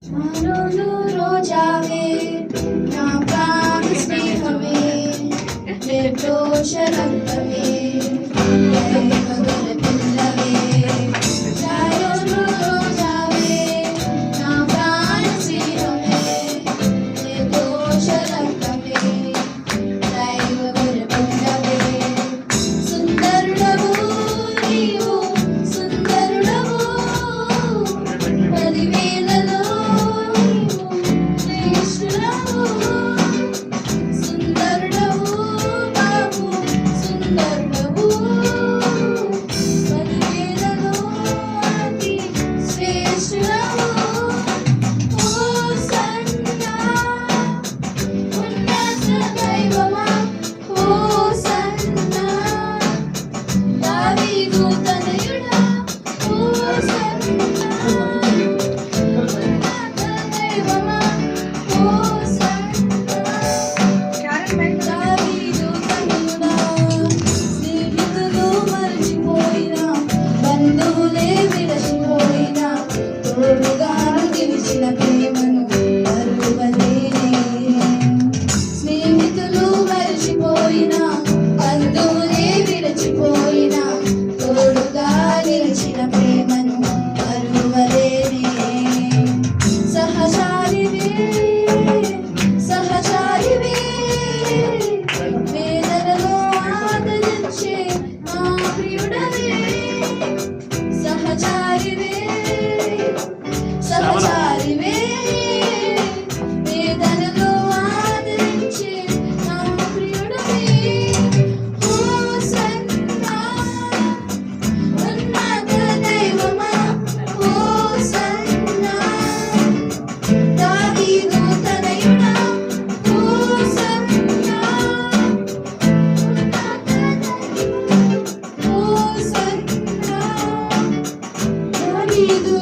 చాలును రోజావే నా ప్రాణ స్నేహమే నిర్దోష రక్తమే దైవగల పిల్లవే చాలును రోజావే నా ప్రాణ స్నేహమే నిర్దోష రక్తమే దైవగల పిల్లవే సుందరుడవు నీవు సుందరుడవు పదివేలలో స్నేహితులు మరిచిపోయినా బంధువులే విరచిపోయినా తోడుగా నిలిచిన ప్రేమను మరువలేనే సహచారివే సహచారివే వేదనలో ఆదరించే మా ప్రియుడవే సహచారివే సహచారివే వేదనలో ఆదరించే నా ప్రియుడవే హోసన్నా ఉన్నత దైవమా హోసన్నా దావీదు తనయుడా హోసన్నా ఉన్నత దైవమా హోసన్నా దావీదు